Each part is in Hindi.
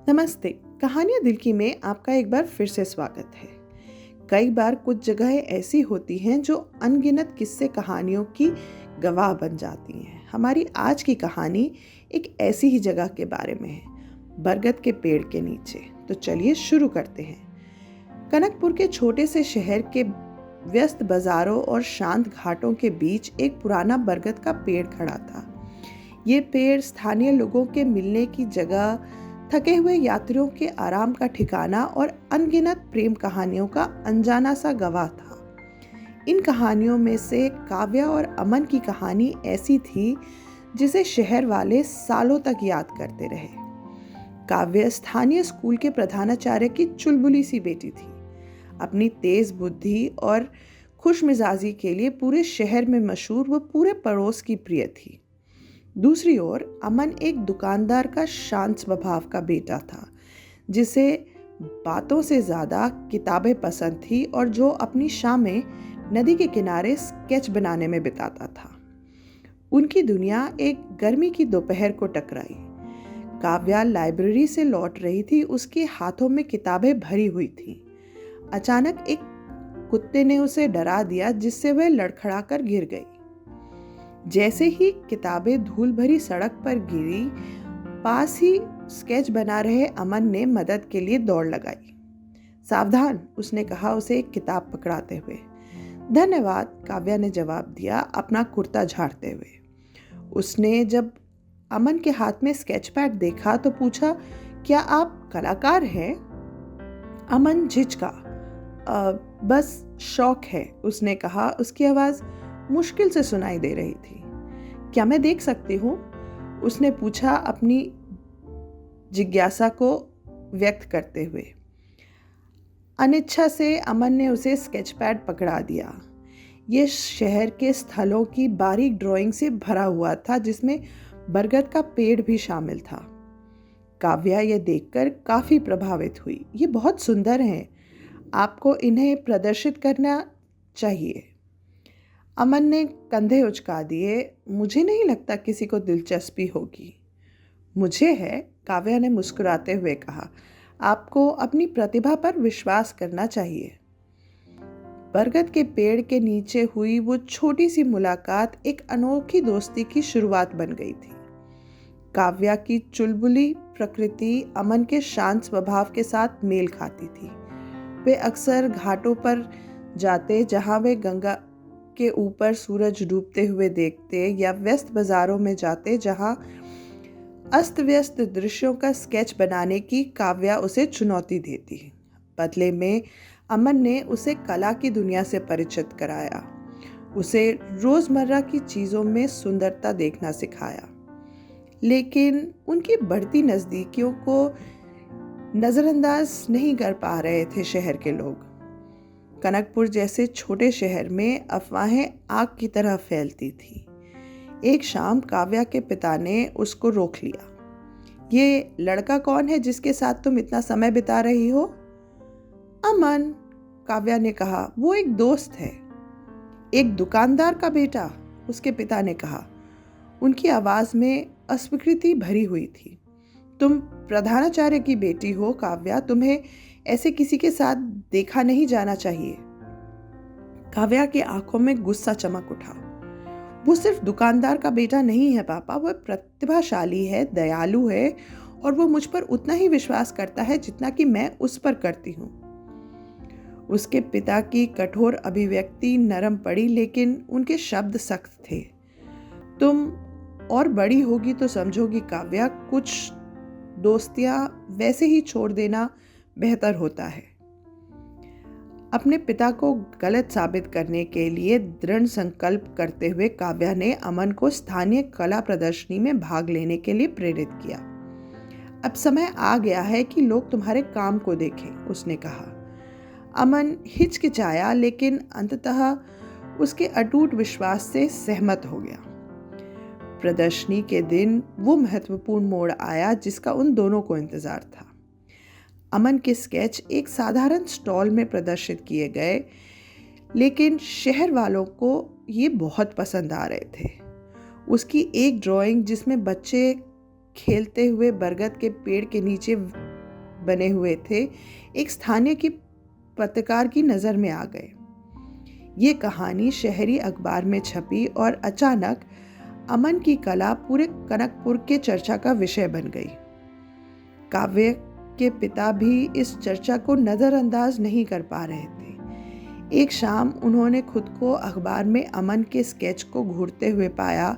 नमस्ते। कहानियाँ दिल की में आपका एक बार फिर से स्वागत है। कई बार कुछ जगहें ऐसी होती हैं जो अनगिनत किस्से कहानियों की गवाह बन जाती हैं। हमारी आज की कहानी एक ऐसी ही जगह के बारे में है, बरगद के पेड़ के नीचे। तो चलिए शुरू करते हैं। कनकपुर के छोटे से शहर के व्यस्त बाजारों और शांत घाटों के बीच एक पुराना बरगद का पेड़ खड़ा था। ये पेड़ स्थानीय लोगों के मिलने की जगह, थके हुए यात्रियों के आराम का ठिकाना और अनगिनत प्रेम कहानियों का अनजाना सा गवाह था। इन कहानियों में से काव्या और अमन की कहानी ऐसी थी जिसे शहर वाले सालों तक याद करते रहे। काव्या स्थानीय स्कूल के प्रधानाचार्य की चुलबुली सी बेटी थी। अपनी तेज बुद्धि और खुश मिजाजी के लिए पूरे शहर में मशहूर वो पूरे पड़ोस की प्रिय थी। दूसरी ओर अमन एक दुकानदार का शांत स्वभाव का बेटा था, जिसे बातों से ज़्यादा किताबें पसंद थी और जो अपनी शामें नदी के किनारे स्केच बनाने में बिताता था। उनकी दुनिया एक गर्मी की दोपहर को टकराई। काव्या लाइब्रेरी से लौट रही थी, उसके हाथों में किताबें भरी हुई थी। अचानक एक कुत्ते ने उसे डरा दिया, जिससे वह लड़खड़ा कर गिर गई। जैसे ही किताबें धूल भरी सड़क पर गिरी, पास ही स्केच बना रहे अमन ने मदद के लिए दौड़ लगाई। सावधान, उसने कहा उसे एक किताब पकड़ाते हुए। धन्यवाद, काव्या ने जवाब दिया, अपना कुर्ता झाड़ते हुए। उसने जब अमन के हाथ में स्केच पैड देखा तो पूछा, क्या आप कलाकार हैं? अमन झिझका। बस शौक है, उसने कहा। उसकी आवाज़ मुश्किल से सुनाई दे रही थी। क्या मैं देख सकती हूँ? उसने पूछा, अपनी जिज्ञासा को व्यक्त करते हुए। अनिच्छा से अमन ने उसे स्केच पैड पकड़ा दिया। ये शहर के स्थलों की बारीक ड्राइंग से भरा हुआ था, जिसमें बरगद का पेड़ भी शामिल था। काव्या ये देखकर काफ़ी प्रभावित हुई। ये बहुत सुंदर हैं, आपको इन्हें प्रदर्शित करना चाहिए। अमन ने कंधे उचका दिए। मुझे नहीं लगता किसी को दिलचस्पी होगी। मुझे है, काव्या ने मुस्कुराते हुए कहा। आपको अपनी प्रतिभा पर विश्वास करना चाहिए। बरगद के पेड़ के नीचे हुई वो छोटी सी मुलाकात एक अनोखी दोस्ती की शुरुआत बन गई थी। काव्या की चुलबुली प्रकृति अमन के शांत स्वभाव के साथ मेल खाती थी। वे अक्सर घाटों पर जाते, जहां वे गंगा के ऊपर सूरज डूबते हुए देखते, या व्यस्त बाजारों में जाते, जहां अस्त व्यस्त दृश्यों का स्केच बनाने की काव्या उसे चुनौती देती। बदले में अमन ने उसे कला की दुनिया से परिचित कराया, उसे रोजमर्रा की चीजों में सुंदरता देखना सिखाया। लेकिन उनकी बढ़ती नजदीकियों को नजरअंदाज नहीं कर पा रहे थे शहर के लोग। कनकपुर जैसे छोटे शहर में अफवाहें आग की तरह फैलती थी। एक शाम काव्या के पिता ने उसको रोक लिया। ये लड़का कौन है जिसके साथ तुम इतना समय बिता रही हो? अमन, काव्या ने कहा। वो एक दोस्त है। एक दुकानदार का बेटा, उसके पिता ने कहा। उनकी आवाज में अस्वीकृति भरी हुई थी। तुम प्रधानाचार्य की बेटी हो काव्या, तुम्हें ऐसे किसी के साथ देखा नहीं जाना चाहिए। काव्या की आंखों में गुस्सा चमक उठा। वो सिर्फ दुकानदार का बेटा नहीं है पापा, वह प्रतिभाशाली है, दयालु है, और वो मुझ पर उतना ही विश्वास करता है जितना कि मैं उस पर करती हूँ। उसके पिता की कठोर अभिव्यक्ति नरम पड़ी, लेकिन उनके शब्द सख्त थे। तुम और बड़ी होगी तो समझोगी काव्या, कुछ दोस्तियां वैसे ही छोड़ देना बेहतर होता है। अपने पिता को गलत साबित करने के लिए दृढ़ संकल्प करते हुए काव्या ने अमन को स्थानीय कला प्रदर्शनी में भाग लेने के लिए प्रेरित किया। अब समय आ गया है कि लोग तुम्हारे काम को देखें, उसने कहा। अमन हिचकिचाया, लेकिन अंततः उसके अटूट विश्वास से सहमत हो गया। प्रदर्शनी के दिन वो महत्वपूर्ण मोड़ आया जिसका उन दोनों को इंतजार था। अमन के स्केच एक साधारण स्टॉल में प्रदर्शित किए गए, लेकिन शहर वालों को ये बहुत पसंद आ रहे थे। उसकी एक ड्राइंग, जिसमें बच्चे खेलते हुए बरगद के पेड़ के नीचे बने हुए थे, एक स्थानीय की पत्रकार की नज़र में आ गए। ये कहानी शहरी अखबार में छपी और अचानक अमन की कला पूरे कनकपुर के चर्चा का विषय बन गई। काव्य के पिता भी इस चर्चा को नज़रअंदाज नहीं कर पा रहे थे। एक शाम उन्होंने खुद को अखबार में अमन के स्केच को घूरते हुए पाया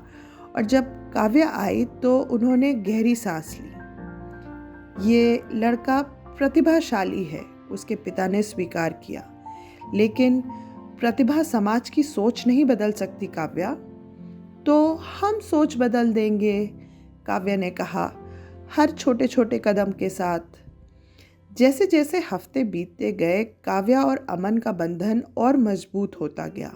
और जब काव्या आई तो उन्होंने गहरी सांस ली। ये लड़का प्रतिभाशाली है, उसके पिता ने स्वीकार किया, लेकिन प्रतिभा समाज की सोच नहीं बदल सकती काव्या। तो हम सोच बदल देंगे, काव्या ने कहा, हर छोटे छोटे कदम के साथ। जैसे जैसे हफ्ते बीतते गए, काव्या और अमन का बंधन और मजबूत होता गया।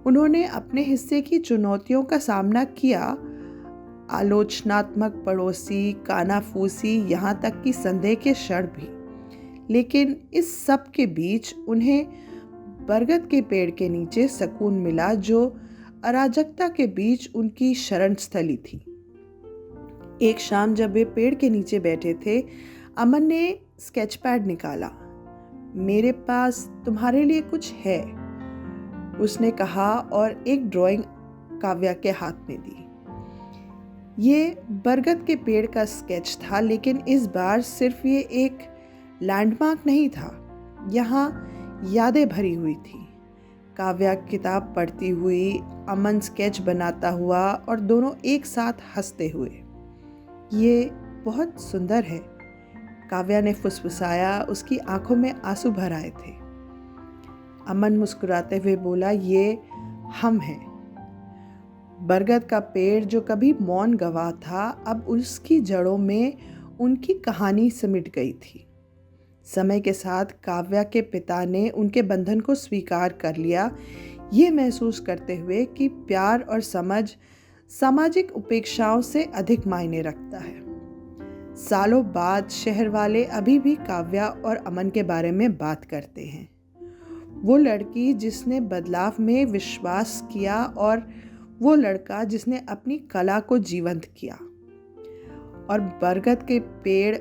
उन्होंने अपने हिस्से की चुनौतियों का सामना किया, आलोचनात्मक पड़ोसी, कानाफूसी, यहाँ तक कि संदेह के क्षण भी। लेकिन इस सब के बीच उन्हें बरगद के पेड़ के नीचे सुकून मिला, जो अराजकता के बीच उनकी शरण स्थली थी। एक शाम जब वे पेड़ के नीचे बैठे थे, अमन ने स्केच पैड निकाला। मेरे पास तुम्हारे लिए कुछ है, उसने कहा और एक ड्राइंग काव्या के हाथ में दी। ये बरगद के पेड़ का स्केच था, लेकिन इस बार सिर्फ ये एक लैंडमार्क नहीं था, यहाँ यादें भरी हुई थी। काव्या किताब पढ़ती हुई, अमन स्केच बनाता हुआ और दोनों एक साथ हंसते हुए। ये बहुत सुंदर है, काव्या ने फुसफुसाया, उसकी आंखों में आंसू भर आए थे। अमन मुस्कुराते हुए बोला, ये हम हैं। बरगद का पेड़ जो कभी मौन गवाह था, अब उसकी जड़ों में उनकी कहानी सिमट गई थी। समय के साथ काव्या के पिता ने उनके बंधन को स्वीकार कर लिया, ये महसूस करते हुए कि प्यार और समझ सामाजिक उपेक्षाओं से अधिक मायने रखता है। सालों बाद शहर वाले अभी भी काव्या और अमन के बारे में बात करते हैं। वो लड़की जिसने बदलाव में विश्वास किया और वो लड़का जिसने अपनी कला को जीवंत किया। और बरगद के पेड़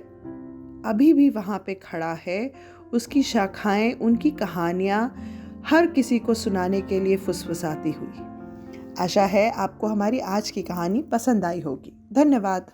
अभी भी वहाँ पे खड़ा है, उसकी शाखाएं, उनकी कहानियाँ हर किसी को सुनाने के लिए फुसफुसाती हुई। आशा है आपको हमारी आज की कहानी पसंद आई होगी। धन्यवाद।